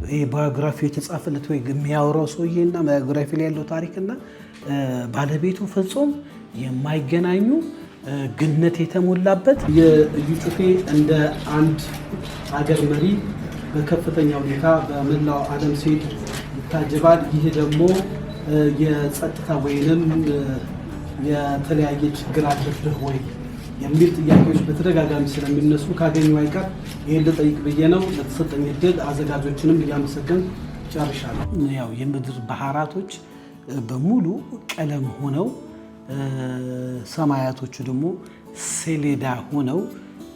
ይሄ ባዮግራፊ የተጻፈለት ወይ የሚያወራው ሰውዬና ባዮግራፊ ላይ ያለው ታሪክና ባለቤቱ ፍጹም የማይገናኙ ግነት የተሞላበት የእዩ ጩፌ እንደ አንድ ሀገር መሪ በከፍተኛ ሁኔታ በመላው ዓለም ሲሄድ ይታጀባል። ይህ ደግሞ የጸጥታ ወይንም የተለያየ ችግር አለብህ ወይ የሚል ጥያቄዎች በተደጋጋሚ ስለሚነሱ ካገኙ አይቀር ይህን ልጠይቅ ብዬ ነው። ለተሰጠኝ ዕድል አዘጋጆችንም እያመሰገን ጨርሻለሁ። ያው የምድር ባህራቶች በሙሉ ቀለም ሆነው ሰማያቶቹ ደግሞ ሰሌዳ ሆነው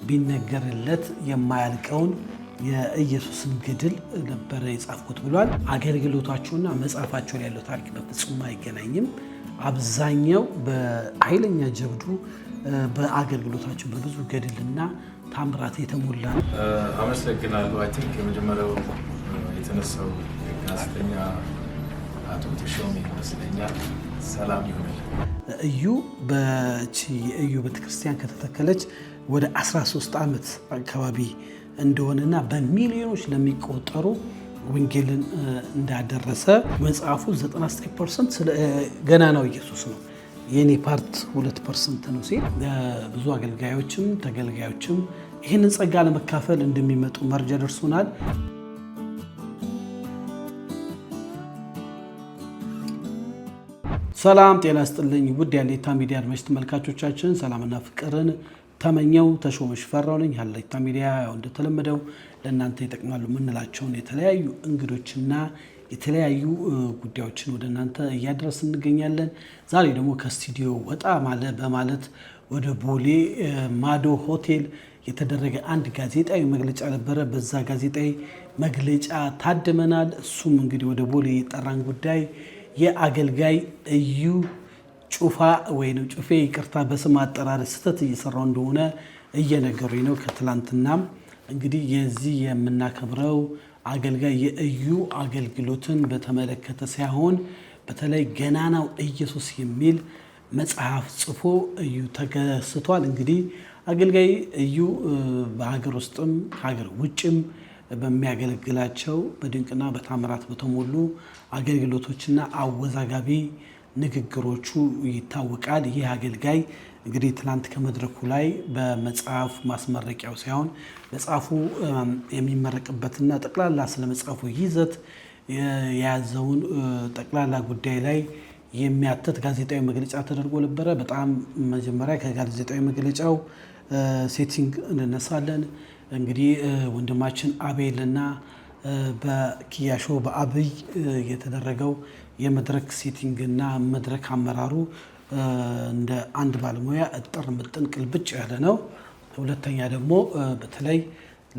ቢነገርለት የማያልቀውን የኢየሱስን ገድል ነበረ የጻፍኩት ብሏል። አገልግሎታቸውና መጽሐፋቸው ላይ ያለው ታሪክ በፍጹም አይገናኝም። አብዛኛው በኃይለኛ ጀብዱ በአገልግሎታቸው በብዙ ገድልና ታምራት የተሞላ ነው። አመሰግናለሁ። አይ ቲንክ የመጀመሪያው የተነሳው ጋዜጠኛ አቶ ተሾሜ ይመስለኛል። ሰላም ይሁንልህ። እዩ የእዩ ቤተክርስቲያን ከተተከለች ወደ 13 ዓመት አካባቢ እንደሆነና በሚሊዮኖች ለሚቆጠሩ ወንጌልን እንዳደረሰ መጽሐፉ 99% ስለ ገናናው ኢየሱስ ነው። የኔ ፓርት 2% ነው ሲል ብዙ አገልጋዮችም ተገልጋዮችም ይህንን ጸጋ ለመካፈል እንደሚመጡ መረጃ ደርሶናል። ሰላም ጤና ይስጥልኝ ውድ የሀሌታ ሚዲያ አድማጭ ተመልካቾቻችን፣ ሰላምና ፍቅርን ተመኘው ተሾመ ሽፈራው ነኝ። ሀሌታ ሚዲያ እንደተለመደው ለእናንተ ይጠቅማሉ የምንላቸውን የተለያዩ እንግዶችና የተለያዩ ጉዳዮችን ወደ እናንተ እያደረስን እንገኛለን። ዛሬ ደግሞ ከስቱዲዮ ወጣ በማለት ወደ ቦሌ ማዶ ሆቴል የተደረገ አንድ ጋዜጣዊ መግለጫ ነበረ። በዛ ጋዜጣዊ መግለጫ ታድመናል። እሱም እንግዲህ ወደ ቦሌ የጠራን ጉዳይ የአገልጋይ እዩ ጩፋ ወይም ጩፌ ይቅርታ በስም አጠራር ስህተት እየሰራው እንደሆነ እየነገሩኝ ነው። ከትላንትናም እንግዲህ የዚህ የምናከብረው አገልጋይ የእዩ አገልግሎትን በተመለከተ ሳይሆን በተለይ ገናናው ኢየሱስ የሚል መጽሐፍ ጽፎ እዩ ተገስቷል። እንግዲህ አገልጋይ እዩ በሀገር ውስጥም ከሀገር ውጭም በሚያገለግላቸው በድንቅና በታምራት በተሞሉ አገልግሎቶችና አወዛጋቢ ንግግሮቹ ይታወቃል። ይህ አገልጋይ እንግዲህ ትናንት ከመድረኩ ላይ በመጽሐፍ ማስመረቂያው ሳይሆን መጽሐፉ የሚመረቅበትና ጠቅላላ ስለ መጽሐፉ ይዘት የያዘውን ጠቅላላ ጉዳይ ላይ የሚያትት ጋዜጣዊ መግለጫ ተደርጎ ነበረ። በጣም መጀመሪያ ከጋዜጣዊ መግለጫው ሴቲንግ እንነሳለን። እንግዲህ ወንድማችን አቤልና በኪያሾ በአብይ የተደረገው የመድረክ ሴቲንግና መድረክ አመራሩ እንደ አንድ ባለሙያ እጥር ምጥን ቅልብጭ ያለ ነው። ሁለተኛ ደግሞ በተለይ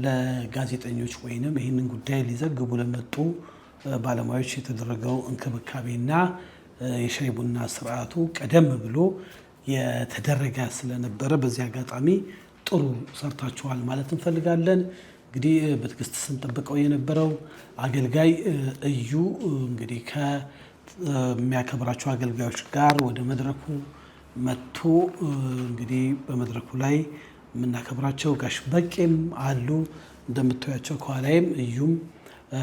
ለጋዜጠኞች ወይንም ይህንን ጉዳይ ሊዘግቡ ለመጡ ባለሙያዎች የተደረገው እንክብካቤና የሻይ ቡና ስርዓቱ ቀደም ብሎ የተደረገ ስለነበረ በዚህ አጋጣሚ ጥሩ ሰርታችኋል ማለት እንፈልጋለን። እንግዲህ በትዕግስት ስንጠብቀው የነበረው አገልጋይ እዩ እንግዲህ ከሚያከብራቸው አገልጋዮች ጋር ወደ መድረኩ መጥቶ እንግዲህ በመድረኩ ላይ የምናከብራቸው ጋሽ በቄም አሉ። እንደምታያቸው ከኋላይም እዩም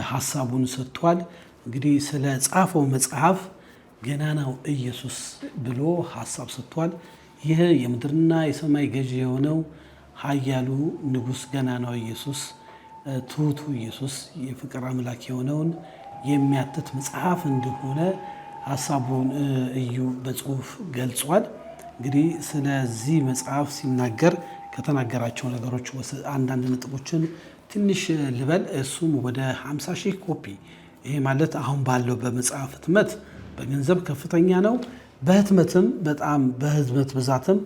ሀሳቡን ሰጥቷል። እንግዲህ ስለ ጻፈው መጽሐፍ ገናናው ኢየሱስ ብሎ ሀሳብ ሰጥቷል። ይህ የምድርና የሰማይ ገዢ የሆነው ኃያሉ ንጉሥ ገናናው ኢየሱስ ትሁቱ ኢየሱስ የፍቅር አምላክ የሆነውን የሚያትት መጽሐፍ እንደሆነ ሀሳቡን እዩ በጽሁፍ ገልጿል። እንግዲህ ስለዚህ መጽሐፍ ሲናገር ከተናገራቸው ነገሮች አንዳንድ ነጥቦችን ትንሽ ልበል። እሱም ወደ 50,000 ኮፒ፣ ይሄ ማለት አሁን ባለው በመጽሐፍ ህትመት በገንዘብ ከፍተኛ ነው። በህትመትም በጣም በህትመት ብዛትም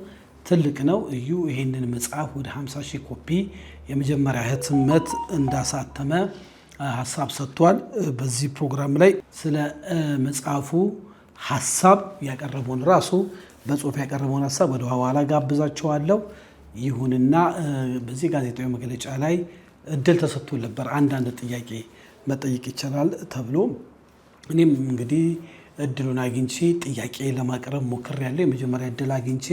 ትልቅ ነው። እዩ ይሄንን መጽሐፍ ወደ 50,000 ኮፒ የመጀመሪያ ህትመት እንዳሳተመ ሀሳብ ሰጥቷል። በዚህ ፕሮግራም ላይ ስለ መጽሐፉ ሀሳብ ያቀረበውን ራሱ በጽሁፍ ያቀረበውን ሀሳብ ወደ ኋላ ጋብዛቸዋለሁ። ይሁንና በዚህ ጋዜጣዊ መግለጫ ላይ እድል ተሰጥቶ ነበር አንዳንድ ጥያቄ መጠየቅ ይችላል ተብሎ እኔም እንግዲህ እድሉን አግኝቼ ጥያቄ ለማቅረብ ሞክሬያለሁ። የመጀመሪያ እድል አግኝቼ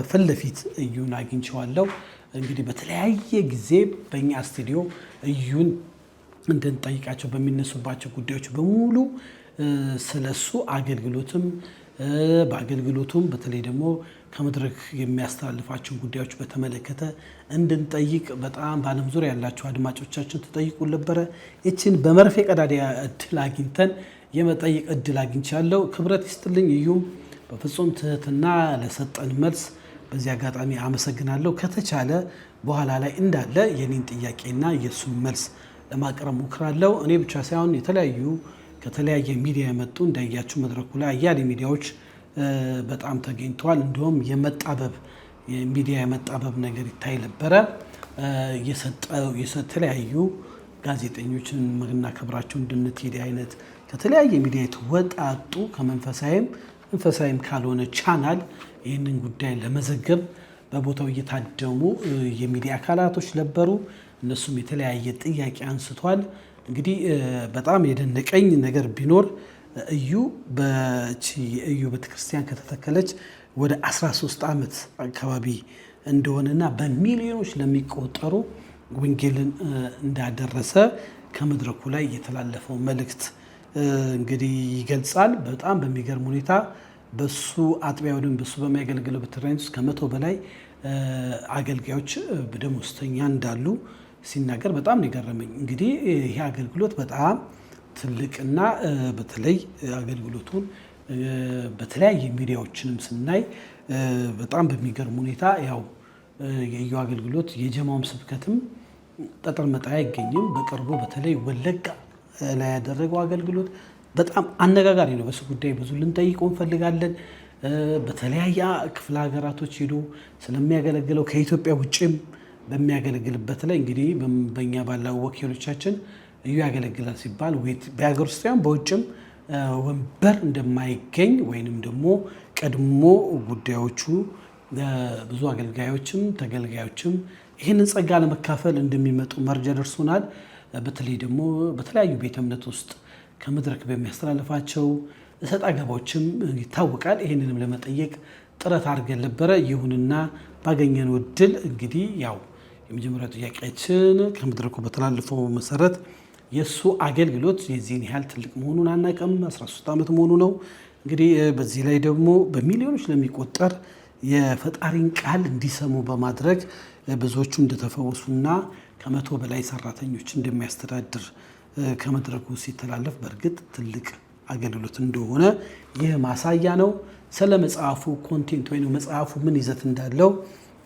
ፊት ለፊት እዩን አግኝቼዋለሁ። እንግዲህ በተለያየ ጊዜ በእኛ ስቱዲዮ እዩን እንድንጠይቃቸው በሚነሱባቸው ጉዳዮች በሙሉ ስለሱ አገልግሎትም በአገልግሎቱም በተለይ ደግሞ ከመድረክ የሚያስተላልፋቸውን ጉዳዮች በተመለከተ እንድንጠይቅ በጣም በዓለም ዙሪያ ያላቸው አድማጮቻችን ተጠይቁን ነበረ። ይችን በመርፌ ቀዳዳ እድል አግኝተን የመጠይቅ እድል አግኝቻለሁ። ክብረት ይስጥልኝ እዩም በፍጹም ትህትና ለሰጠን መልስ በዚህ አጋጣሚ አመሰግናለሁ። ከተቻለ በኋላ ላይ እንዳለ የኔን ጥያቄና የሱን መልስ ለማቅረብ ሞክራለሁ። እኔ ብቻ ሳይሆን ከተለያየ ሚዲያ የመጡ እንዳያችሁ መድረኩ ላይ አያሌ ሚዲያዎች በጣም ተገኝተዋል። እንዲሁም የሚዲያ የመጣበብ ነገር ይታይ ነበረ። የተለያዩ ጋዜጠኞችን መናከብራቸው እንድንትሄድ አይነት ከተለያየ ሚዲያ የተወጣጡ መንፈሳዊም ካልሆነ ቻናል ይህንን ጉዳይ ለመዘገብ በቦታው እየታደሙ የሚዲያ አካላቶች ነበሩ። እነሱም የተለያየ ጥያቄ አንስቷል። እንግዲህ በጣም የደነቀኝ ነገር ቢኖር የእዩ ቤተክርስቲያን ከተተከለች ወደ 13 ዓመት አካባቢ እንደሆነና በሚሊዮኖች ለሚቆጠሩ ወንጌልን እንዳደረሰ ከመድረኩ ላይ የተላለፈው መልእክት እንግዲህ ይገልጻል። በጣም በሚገርም ሁኔታ በሱ አጥቢያ ወይም በሱ በሚያገለግለው ቤተክርስቲያን ውስጥ ከ100 በላይ አገልጋዮች ደሞዝተኛ እንዳሉ ሲናገር በጣም የገረመኝ። እንግዲህ ይሄ አገልግሎት በጣም ትልቅና በተለይ አገልግሎቱን በተለያየ ሚዲያዎችንም ስናይ በጣም በሚገርም ሁኔታ ያው የእዩ አገልግሎት የጀማውም ስብከትም ጠጠር መጣያ አይገኝም። በቅርቡ በተለይ ወለጋ ላይ ያደረገው አገልግሎት በጣም አነጋጋሪ ነው። በሱ ጉዳይ ብዙ ልንጠይቀው እንፈልጋለን። በተለያየ ክፍለ ሀገራቶች ሄዶ ስለሚያገለግለው ከኢትዮጵያ ውጭም በሚያገለግልበት ላይ እንግዲህ በእኛ ባለው ወኪሎቻችን እዩ ያገለግላል ሲባል በሀገር ውስጥ ሳይሆን በውጭም ወንበር እንደማይገኝ ወይንም ደግሞ ቀድሞ ጉዳዮቹ ብዙ አገልጋዮችም ተገልጋዮችም ይህንን ጸጋ ለመካፈል እንደሚመጡ መረጃ ደርሶናል። በተለይ ደግሞ በተለያዩ ቤተ እምነት ውስጥ ከመድረክ በሚያስተላልፋቸው እሰጥ አገባዎችም ይታወቃል። ይህንንም ለመጠየቅ ጥረት አድርገን ነበረ። ይሁንና ባገኘነው እድል እንግዲህ ያው የመጀመሪያው ጥያቄያችን ከመድረኩ በተላለፈው መሰረት የእሱ አገልግሎት የዚህን ያህል ትልቅ መሆኑን አናውቅም። 13 ዓመት መሆኑ ነው። እንግዲህ በዚህ ላይ ደግሞ በሚሊዮኖች ለሚቆጠር የፈጣሪን ቃል እንዲሰሙ በማድረግ ብዙዎቹ እንደተፈወሱና ከ100 በላይ ሰራተኞች እንደሚያስተዳድር ከመድረኩ ሲተላለፍ በእርግጥ ትልቅ አገልግሎት እንደሆነ ይህ ማሳያ ነው። ስለ መጽሐፉ ኮንቴንት ወይም መጽሐፉ ምን ይዘት እንዳለው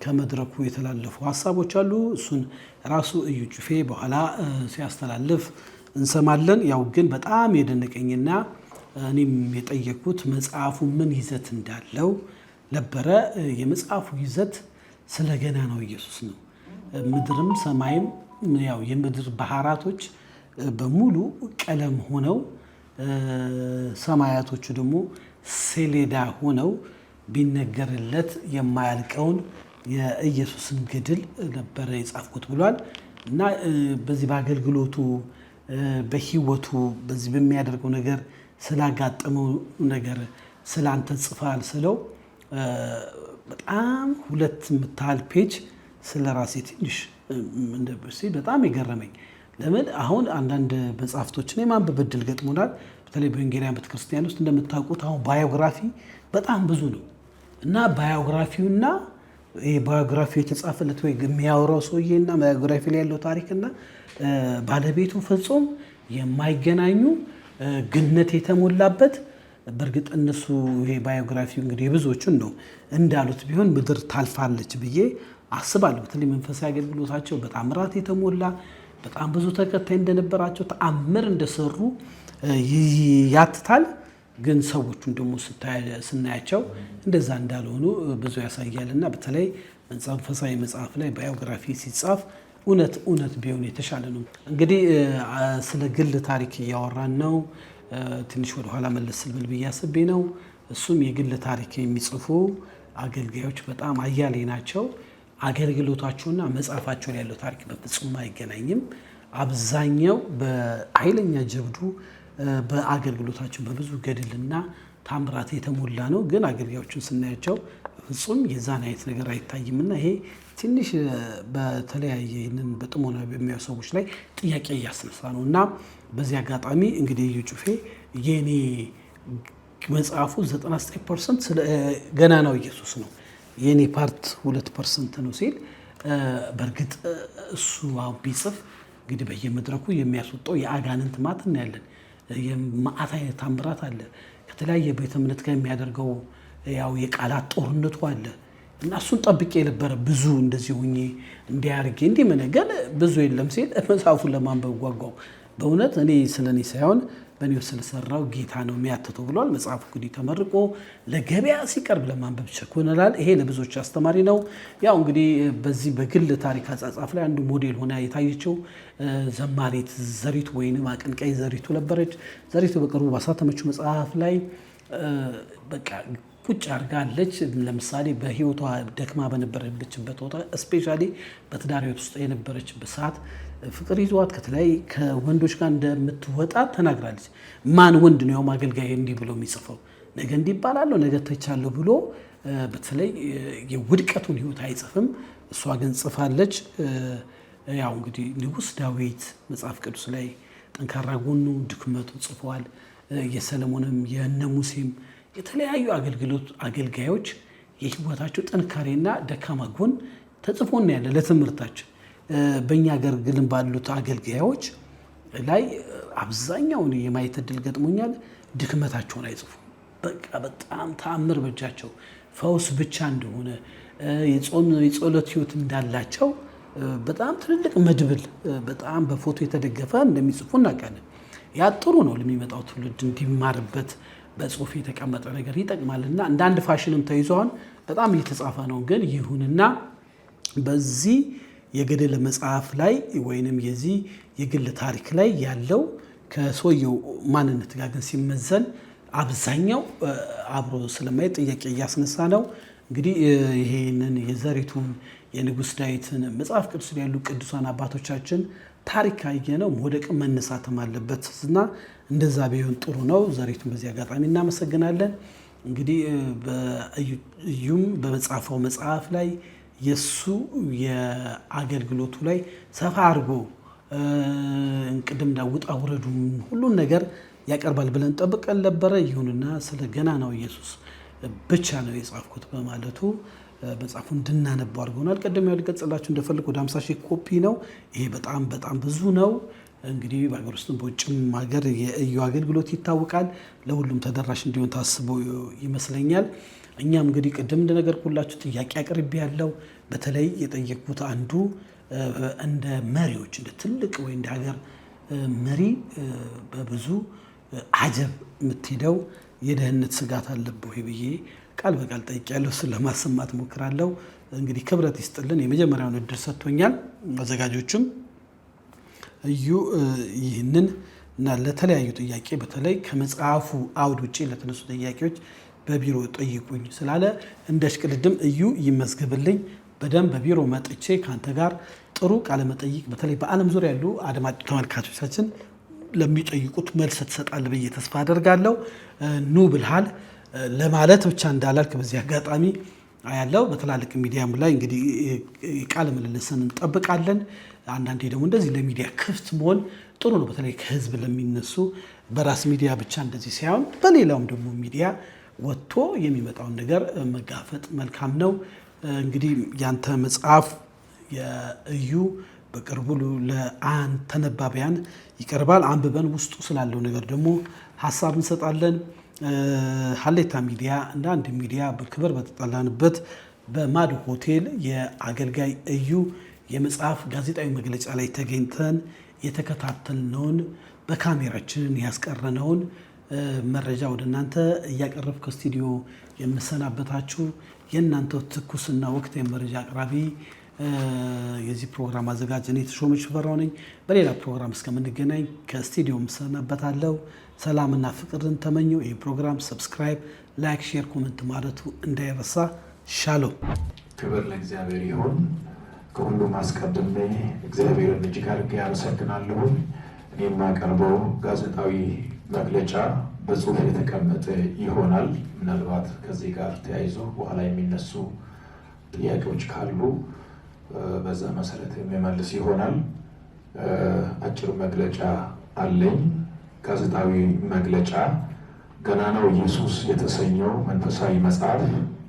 ከመድረኩ የተላለፉ ሀሳቦች አሉ። እሱን ራሱ እዩ ጩፌ በኋላ ሲያስተላልፍ እንሰማለን። ያው ግን በጣም የደነቀኝና እኔም የጠየኩት መጽሐፉ ምን ይዘት እንዳለው ነበረ። የመጽሐፉ ይዘት ስለ ገናናው ኢየሱስ ነው። ምድርም ሰማይም ያው የምድር ባህራቶች በሙሉ ቀለም ሆነው ሰማያቶቹ ደግሞ ሰሌዳ ሆነው ቢነገርለት የማያልቀውን የኢየሱስን ገድል ነበረ የጻፍኩት ብሏል። እና በዚህ በአገልግሎቱ በህይወቱ በዚህ በሚያደርገው ነገር ስላጋጠመው ነገር ስላንተ ጽፋል ስለው በጣም 2 የምታህል ፔጅ ስለ ራሴ ትንሽ በጣም የገረመኝ ለምን አሁን አንዳንድ መጽሐፍቶችን የማንበብ እድል ገጥሞናል። በተለይ በወንጌላውያን ቤተክርስቲያን ውስጥ እንደምታውቁት አሁን ባዮግራፊ በጣም ብዙ ነው እና ባዮግራፊውና ባዮግራፊው የተጻፈለት ወይ የሚያወራው ሰውዬና ባዮግራፊ ላይ ያለው ታሪክና ባለቤቱ ፍጹም የማይገናኙ ግነት የተሞላበት በእርግጥ እነሱ ይሄ ባዮግራፊው እንግዲህ ብዙዎቹን ነው እንዳሉት ቢሆን ምድር ታልፋለች ብዬ አስባለሁ። በተለይ መንፈሳዊ አገልግሎታቸው በጣም ራት የተሞላ በጣም ብዙ ተከታይ እንደነበራቸው ተአምር እንደሰሩ ያትታል። ግን ሰዎቹን ደግሞ ስናያቸው እንደዛ እንዳልሆኑ ብዙ ያሳያልና በተለይ መንፈሳዊ መጽሐፍ ላይ ባዮግራፊ ሲጻፍ እውነት ቢሆን የተሻለ ነው። እንግዲህ ስለ ግል ታሪክ እያወራን ነው። ትንሽ ወደ ኋላ መለስ ስልብል ብዬ አስቤ ነው። እሱም የግል ታሪክ የሚጽፉ አገልጋዮች በጣም አያሌ ናቸው። አገልግሎታቸውና መጽሐፋቸው ላይ ያለው ታሪክ በፍጹም አይገናኝም። አብዛኛው በኃይለኛ ጀብዱ በአገልግሎታቸው በብዙ ገድልና ታምራት የተሞላ ነው። ግን አገልጋዮችን ስናያቸው ፍጹም የዛን አይነት ነገር አይታይምና ይሄ ትንሽ በተለያየ ይህንን በጥሞና በሚያዩ ሰዎች ላይ ጥያቄ እያስነሳ ነው እና በዚህ አጋጣሚ እንግዲህ እዩ ጩፌ የኔ መጽሐፉ 99% ስለ ገናናው ኢየሱስ ነው የኔ ፓርት 2% ነው ሲል በእርግጥ እሱ ቢጽፍ እንግዲህ በየመድረኩ የሚያስወጣው የአጋንንት ማት እናያለን። የማዕት አይነት ታምራት አለ። ከተለያየ ቤተ እምነት ጋር የሚያደርገው ያው የቃላት ጦርነቱ አለ እና እሱን ጠብቄ የነበረ ብዙ እንደዚህ ሁኜ እንዲያርጌ እንዲህ መነገር ብዙ የለም ሲል መጽሐፉን ለማንበብ ጓጓው። በእውነት እኔ ስለኔ ሳይሆን በእኔ ስለሰራው ጌታ ነው የሚያትተው ብሏል። መጽሐፉ እንግዲህ ተመርቆ ለገበያ ሲቀርብ ለማንበብ ቸኩለናል። ይሄ ለብዙዎች አስተማሪ ነው። ያው እንግዲህ በዚህ በግል ታሪክ አጻጻፍ ላይ አንዱ ሞዴል ሆና የታየችው ዘማሪት ዘሪቱ ወይንም አቀንቃይ ዘሪቱ ነበረች። ዘሪቱ በቅርቡ ባሳተመችው መጽሐፍ ላይ በቃ ቁጭ አድርጋለች። ለምሳሌ በህይወቷ ደክማ በነበረችበት ቦታ ስፔሻሊ በትዳር ህይወት ውስጥ የነበረችበት ሰዓት ፍቅር ይዟት ከተለያዩ ከወንዶች ጋር እንደምትወጣ ተናግራለች። ማን ወንድ ነው ያው አገልጋይ እንዲህ ብሎ የሚጽፈው ነገ እንዲህ ይባላለሁ ነገ ተቻለሁ ብሎ በተለይ የውድቀቱን ህይወት አይጽፍም። እሷ ግን ጽፋለች። ያው እንግዲህ ንጉሥ ዳዊት መጽሐፍ ቅዱስ ላይ ጠንካራ ጎኑ ድክመቱ ጽፏል። የሰለሞንም የነ ሙሴም የተለያዩ አገልጋዮች የህይወታቸው ጥንካሬና ደካማ ጎን ተጽፎ ያለ ለትምህርታችን። በእኛ ሀገር ግን ባሉት አገልጋዮች ላይ አብዛኛውን የማየት እድል ገጥሞኛል። ድክመታቸውን አይጽፉም። በቃ በጣም ተአምር በእጃቸው ፈውስ ብቻ እንደሆነ የጾም የጸሎት ህይወት እንዳላቸው በጣም ትልልቅ መድብል በጣም በፎቶ የተደገፈ እንደሚጽፉ እናውቃለን። ያ ጥሩ ነው ለሚመጣው ትውልድ እንዲማርበት በጽሁፍ የተቀመጠ ነገር ይጠቅማልና እንደ አንድ ፋሽንም ተይዟል። በጣም እየተጻፈ ነው። ግን ይሁንና በዚህ የገድል መጽሐፍ ላይ ወይንም የዚህ የግል ታሪክ ላይ ያለው ከሰውየው ማንነት ጋር ግን ሲመዘን አብዛኛው አብሮ ስለማየት ጥያቄ እያስነሳ ነው። እንግዲህ ይሄንን የዘሪቱን የንጉሥ ዳዊትን መጽሐፍ ቅዱስ ላይ ያሉ ቅዱሳን አባቶቻችን ታሪክ ካየነው መውደቅም መነሳትም አለበት እና እንደዛ ቢሆን ጥሩ ነው። ዘሪቱን በዚህ አጋጣሚ እናመሰግናለን። እንግዲህ በእዩም በመጽሐፈው መጽሐፍ ላይ የሱ የአገልግሎቱ ላይ ሰፋ አድርጎ ቅድም ውጣ ውረዱን ሁሉን ነገር ያቀርባል ብለን ጠብቀን ነበረ። ይሁንና ስለ ገናናው ኢየሱስ ብቻ ነው የጻፍኩት በማለቱ መጽሐፉ እንድናነባው አድርጎናል። ቀደም ያልገጽላችሁ እንደፈልግ ወደ 50 ሺህ ኮፒ ነው። ይሄ በጣም በጣም ብዙ ነው። እንግዲህ በሀገር ውስጥም በውጭም ሀገር የእዩ አገልግሎት ይታወቃል። ለሁሉም ተደራሽ እንዲሆን ታስቦ ይመስለኛል። እኛም እንግዲህ ቅድም እንደነገርኩላችሁ ጥያቄ አቅርቤ ያለው በተለይ የጠየቁት አንዱ እንደ መሪዎች እንደ ትልቅ ወይ እንደ ሀገር መሪ በብዙ አጀብ የምትሄደው የደህንነት ስጋት አለብህ ብዬ ቃል በቃል ጠይቄያለሁ። እሱን ለማሰማት ሞክራለሁ። እንግዲህ ክብረት ይስጥልን። የመጀመሪያውን እድል ሰጥቶኛል። አዘጋጆቹም እዩ ይህንን እና ለተለያዩ ጥያቄ በተለይ ከመጽሐፉ አውድ ውጭ ለተነሱ ጥያቄዎች በቢሮ ጠይቁኝ ስላለ እንደ ሽቅድድም እዩ ይመዝግብልኝ። በደንብ በቢሮ መጥቼ ካንተ ጋር ጥሩ ቃለ መጠይቅ በተለይ በዓለም ዙሪያ ያሉ አድማጭ ተመልካቾቻችን ለሚጠይቁት መልስ ትሰጣለህ ብዬ ተስፋ አደርጋለሁ። ኑ ብልሃል ለማለት ብቻ እንዳላልክ በዚህ አጋጣሚ ያለው በትላልቅ ሚዲያም ላይ እንግዲህ ቃለ ምልልስን እንጠብቃለን። አንዳንዴ ደግሞ እንደዚህ ለሚዲያ ክፍት መሆን ጥሩ ነው። በተለይ ከህዝብ ለሚነሱ በራስ ሚዲያ ብቻ እንደዚህ ሳይሆን በሌላውም ደግሞ ሚዲያ ወጥቶ የሚመጣውን ነገር መጋፈጥ መልካም ነው። እንግዲህ ያንተ መጽሐፍ የእዩ በቅርቡ ለተነባቢያን ይቀርባል። አንብበን ውስጡ ስላለው ነገር ደግሞ ሀሳብ እንሰጣለን። ሀሌታ ሚዲያ እንደ አንድ ሚዲያ በክብር በተጠላንበት በማዶ ሆቴል የአገልጋይ እዩ የመጽሐፍ ጋዜጣዊ መግለጫ ላይ ተገኝተን የተከታተልነውን በካሜራችን ያስቀረነውን መረጃ ወደ እናንተ እያቀረብኩ ከስቱዲዮ የምሰናበታችሁ የእናንተ ትኩስና ወቅት የመረጃ አቅራቢ የዚህ ፕሮግራም አዘጋጅ እኔ ተሾመ ሽፈራው ነኝ። በሌላ ፕሮግራም እስከምንገናኝ ከስቱዲዮ የምሰናበታለሁ። ሰላምና ፍቅርን ተመኘው። ይህ ፕሮግራም ሰብስክራይብ፣ ላይክ፣ ሼር፣ ኮመንት ማለቱ እንዳይረሳ። ሻሎም። ክብር ለእግዚአብሔር ይሁን። ከሁሉም አስቀድሜ እግዚአብሔርን እጅግ አድርጌ አመሰግናለሁ። እኔ የማቀርበው ጋዜጣዊ መግለጫ በጽሁፍ የተቀመጠ ይሆናል። ምናልባት ከዚህ ጋር ተያይዞ በኋላ የሚነሱ ጥያቄዎች ካሉ በዛ መሰረት የሚመልስ ይሆናል። አጭር መግለጫ አለኝ። ጋዜጣዊ መግለጫ ገናናው ኢየሱስ የተሰኘው መንፈሳዊ መጽሐፍ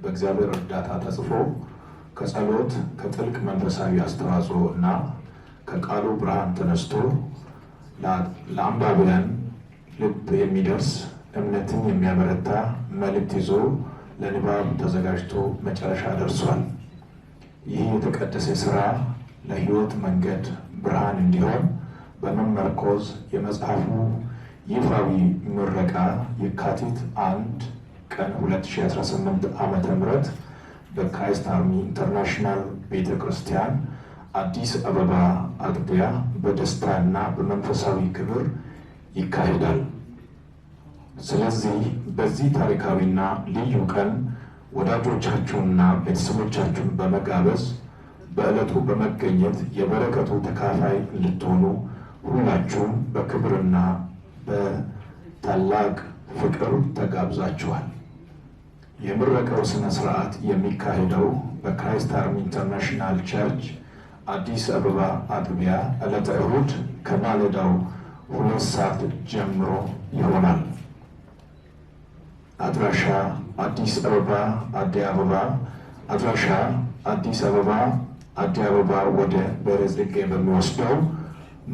በእግዚአብሔር እርዳታ ተጽፎ ከጸሎት ከጥልቅ መንፈሳዊ አስተዋጽኦ እና ከቃሉ ብርሃን ተነስቶ ለአንባቢያን ልብ የሚደርስ እምነትን የሚያበረታ መልእክት ይዞ ለንባብ ተዘጋጅቶ መጨረሻ ደርሷል። ይህ የተቀደሰ ሥራ ለሕይወት መንገድ ብርሃን እንዲሆን በመመርኮዝ የመጽሐፉ ይፋዊ ምረቃ የካቲት 1 ቀን 2018 ዓ.ም በክራይስት አርሚ ኢንተርናሽናል ቤተ ክርስቲያን አዲስ አበባ አጥቢያ በደስታና በመንፈሳዊ ክብር ይካሄዳል። ስለዚህ በዚህ ታሪካዊና ልዩ ቀን ወዳጆቻችሁንና ቤተሰቦቻችሁን በመጋበዝ በዕለቱ በመገኘት የበረከቱ ተካፋይ እንድትሆኑ ሁላችሁም በክብርና በታላቅ ፍቅር ተጋብዛችኋል። የምረቃው ስነ ስርዓት የሚካሄደው በክራይስት አርሚ ኢንተርናሽናል ቸርች አዲስ አበባ አጥቢያ ዕለተ እሁድ ከማለዳው 2 ሰዓት ጀምሮ ይሆናል። አድራሻ አዲስ አበባ አድራሻ አዲስ አበባ ወደ በረጽጌ በሚወስደው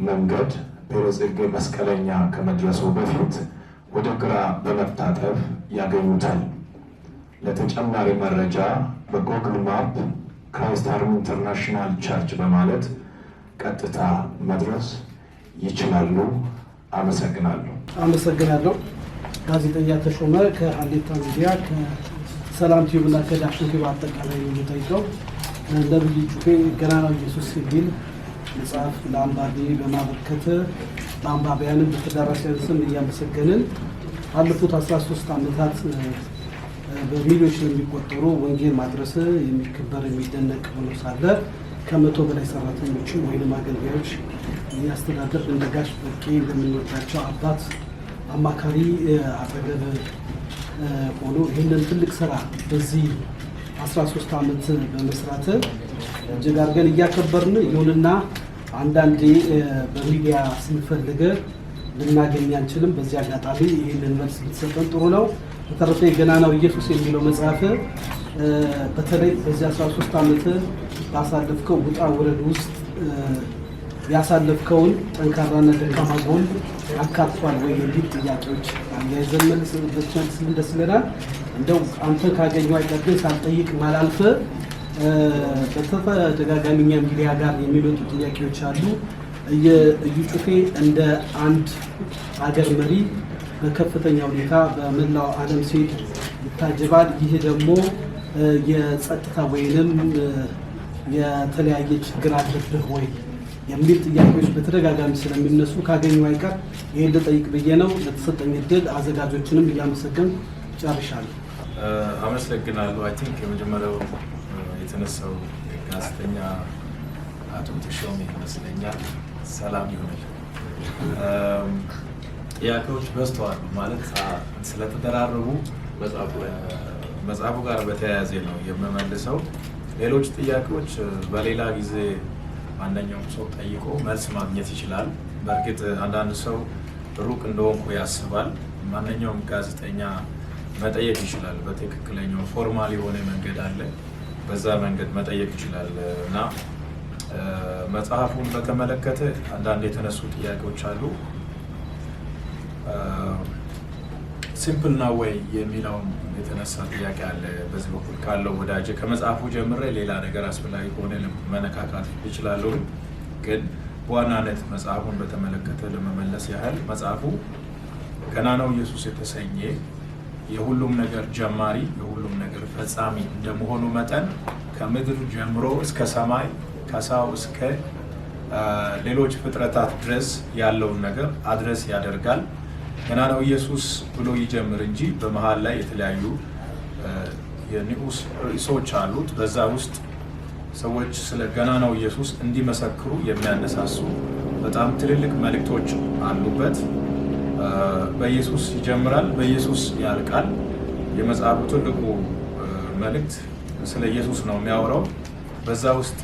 መንገድ በረጽጌ መስቀለኛ ከመድረሱ በፊት ወደ ግራ በመታጠፍ ያገኙታል። ለተጨማሪ መረጃ በጎግል ማፕ ክራይስት አርሚ ኢንተርናሽናል ቸርች በማለት ቀጥታ መድረስ ይችላሉ። አመሰግናለሁ። ጋዜጠኛ ተሾመ ከሀሌታ ሚዲያ ከሰላም ቲዩብ እና ከዳሽን ቲዩብ አጠቃላይ የሚጠይቀው ነብዩ ጩፌ ገናናው ኢየሱስ የሚል መጽሐፍ ለአንባቢ በማበርከት ለአንባቢያንም በተደራሲያን ስም እያመሰገንን ባለፉት 13 ዓመታት በሚሊዮች የሚቆጠሩ ወንጌል ማድረስ የሚከበር የሚደነቅ ሆኖ ሳለ ከ100 በላይ ሰራተኞችን ወይም አገልጋዮች የሚያስተዳድር እንደ ጋሽ በቄ እንደምንወዳቸው አባት አማካሪ አጠገብ ሆኖ ይህንን ትልቅ ስራ በዚህ 13 ዓመት በመስራት እጅግ አድርገን እያከበርን፣ ይሁንና አንዳንዴ በሚዲያ ስንፈልግ ልናገኝ አንችልም። በዚህ አጋጣሚ ይህንን መልስ ብትሰጠን ጥሩ ነው። በተረፈ ገናናው ኢየሱስ የሚለው መጽሐፍ በተለይ በዚህ 13 ዓመት ባሳለፍከው ውጣ ውረድ ውስጥ ያሳለፍከውን ጠንካራና ደካማ ጎን አካቷል ወይ የሚል ጥያቄዎች አያይዘን መልስልን ደስ ይለናል። እንደው አንተ ካገኘው አይቀር ግን ሳልጠይቅ ማላልፍ በተደጋጋሚ እኛ ሚዲያ ጋር የሚመጡ ጥያቄዎች አሉ። እዩ ጩፌ እንደ አንድ ሀገር መሪ በከፍተኛ ሁኔታ በመላው ዓለም ሲሄድ ይታጀባል። ይህ ደግሞ የጸጥታ ወይንም የተለያየ ችግር አለብህ ወይ የሚል ጥያቄዎች በተደጋጋሚ ስለሚነሱ ካገኘው አይቀር ይህን ልጠይቅ ብዬ ነው። ለተሰጠኝ እድል አዘጋጆችንም እያመሰገን ጨርሻለሁ። አመሰግናለሁ። አይ ቲንክ የመጀመሪያው የተነሳው ጋዜጠኛ አቶ ተሾመ ይመስለኛል። ሰላም ይሁንልህ። ጥያቄዎች በዝተዋል ማለት ስለተደራረቡ መጽሐፉ ጋር በተያያዘ ነው የምመልሰው። ሌሎች ጥያቄዎች በሌላ ጊዜ ማንኛውም ሰው ጠይቆ መልስ ማግኘት ይችላል። በእርግጥ አንዳንድ ሰው ሩቅ እንደሆንኩ ያስባል። ማንኛውም ጋዜጠኛ መጠየቅ ይችላል። በትክክለኛው ፎርማል የሆነ መንገድ አለ፣ በዛ መንገድ መጠየቅ ይችላል እና መጽሐፉን በተመለከተ አንዳንድ የተነሱ ጥያቄዎች አሉ። ሲምፕል ነው ወይ የሚለውን የተነሳ ጥያቄ አለ። በዚህ በኩል ካለው ወዳጅ ከመጽሐፉ ጀምሬ ሌላ ነገር አስፈላጊ ከሆነ መነካካት ይችላሉ። ግን በዋናነት መጽሐፉን በተመለከተ ለመመለስ ያህል መጽሐፉ ገናናው ኢየሱስ የተሰኘ የሁሉም ነገር ጀማሪ የሁሉም ነገር ፈጻሚ እንደመሆኑ መጠን ከምድር ጀምሮ እስከ ሰማይ ከሰው እስከ ሌሎች ፍጥረታት ድረስ ያለውን ነገር አድረስ ያደርጋል። ገናናው ኢየሱስ ብሎ ይጀምር እንጂ በመሃል ላይ የተለያዩ የንዑስ ርዕሶች አሉት። በዛ ውስጥ ሰዎች ስለ ገናናው ኢየሱስ እንዲመሰክሩ የሚያነሳሱ በጣም ትልልቅ መልእክቶች አሉበት። በኢየሱስ ይጀምራል፣ በኢየሱስ ያልቃል። የመጽሐፉ ትልቁ መልእክት ስለ ኢየሱስ ነው የሚያወራው። በዛ ውስጥ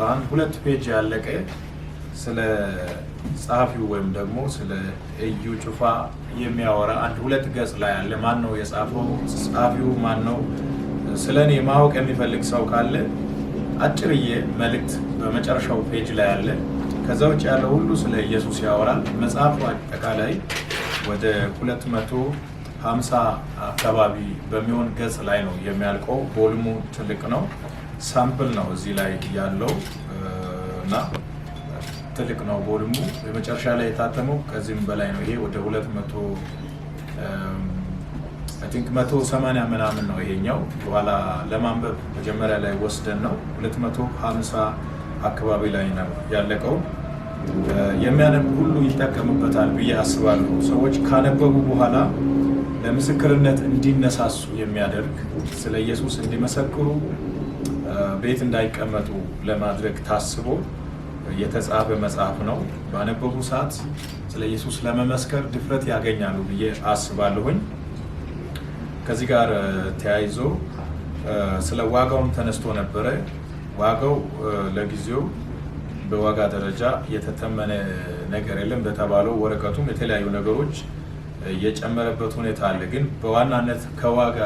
በአንድ 2 ፔጅ ያለቀ ስለ ጸሐፊው ወይም ደግሞ ስለ እዩ ጩፋ የሚያወራ 1-2 ገጽ ላይ ያለ ማን ነው የጻፈው፣ ጸሐፊው ማን ነው፣ ስለ እኔ ማወቅ የሚፈልግ ሰው ካለ አጭርዬ መልእክት በመጨረሻው ፔጅ ላይ ያለ። ከዛ ውጭ ያለው ሁሉ ስለ ኢየሱስ ያወራል። መጽሐፉ አጠቃላይ ወደ 250 አካባቢ በሚሆን ገጽ ላይ ነው የሚያልቀው። ቮልሙ ትልቅ ነው። ሳምፕል ነው እዚህ ላይ ያለው እና ትልቅ ነው ቮልሙ። የመጨረሻ ላይ የታተመው ከዚህም በላይ ነው። ይሄ ወደ 180 ምናምን ነው ይሄኛው። በኋላ ለማንበብ መጀመሪያ ላይ ወስደን ነው 250 አካባቢ ላይ ነው ያለቀው። የሚያነብ ሁሉ ይጠቀምበታል ብዬ አስባለሁ። ሰዎች ካነበቡ በኋላ ለምስክርነት እንዲነሳሱ የሚያደርግ ስለ ኢየሱስ እንዲመሰክሩ ቤት እንዳይቀመጡ ለማድረግ ታስቦ የተጻፈ መጽሐፍ ነው። ባነበቡ ሰዓት ስለ ኢየሱስ ለመመስከር ድፍረት ያገኛሉ ብዬ አስባለሁኝ። ከዚህ ጋር ተያይዞ ስለ ዋጋውም ተነስቶ ነበረ። ዋጋው ለጊዜው በዋጋ ደረጃ የተተመነ ነገር የለም። በተባለው ወረቀቱም የተለያዩ ነገሮች የጨመረበት ሁኔታ አለ። ግን በዋናነት ከዋጋ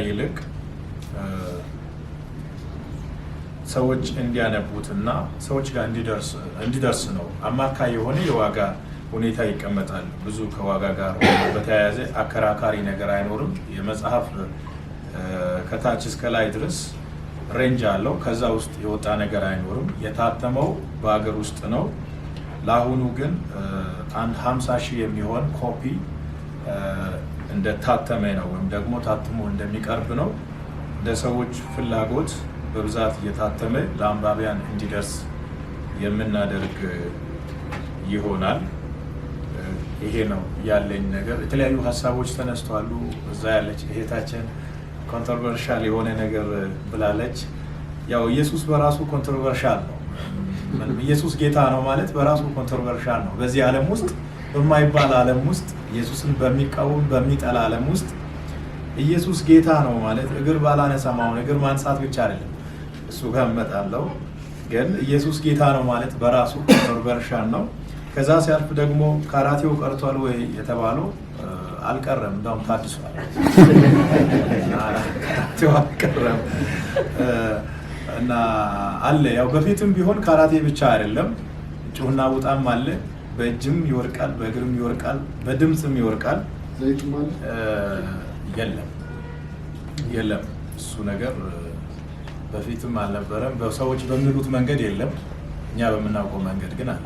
ይልቅ ሰዎች እንዲያነቡትና ሰዎች ጋር እንዲደርስ ነው። አማካይ የሆነ የዋጋ ሁኔታ ይቀመጣል። ብዙ ከዋጋ ጋር በተያያዘ አከራካሪ ነገር አይኖርም። የመጽሐፍ ከታች እስከ ላይ ድረስ ሬንጅ አለው። ከዛ ውስጥ የወጣ ነገር አይኖርም። የታተመው በሀገር ውስጥ ነው። ለአሁኑ ግን አንድ 50,000 የሚሆን ኮፒ እንደታተመ ነው ወይም ደግሞ ታትሞ እንደሚቀርብ ነው። እንደ ሰዎች ፍላጎት በብዛት እየታተመ ለአንባቢያን እንዲደርስ የምናደርግ ይሆናል። ይሄ ነው ያለኝ ነገር። የተለያዩ ሀሳቦች ተነስተዋሉ። እዛ ያለች እህታችን ኮንትሮቨርሻል የሆነ ነገር ብላለች። ያው ኢየሱስ በራሱ ኮንትሮቨርሻል ነው። ኢየሱስ ጌታ ነው ማለት በራሱ ኮንትሮቨርሻል ነው። በዚህ ዓለም ውስጥ በማይባል ዓለም ውስጥ ኢየሱስን በሚቃወም በሚጠላ ዓለም ውስጥ ኢየሱስ ጌታ ነው ማለት እግር ባላነሳም አሁን እግር ማንሳት ብቻ አይደለም፣ እሱ ጋር እመጣለሁ። ግን ኢየሱስ ጌታ ነው ማለት በራሱ ኮንትሮቨርሻል ነው። ከዛ ሲያልፍ ደግሞ ካራቴው ቀርቷል ወይ የተባለው አልቀረም፣ እንዳውም ታድሷል። ካራቴው አልቀረም እና አለ። ያው በፊትም ቢሆን ካራቴ ብቻ አይደለም፣ ጩህና ውጣም አለ። በእጅም ይወርቃል፣ በእግርም ይወርቃል፣ በድምፅም ይወርቃል። የለም እሱ ነገር በፊትም አልነበረም። በሰዎች በሚሉት መንገድ የለም፣ እኛ በምናውቀው መንገድ ግን አለ።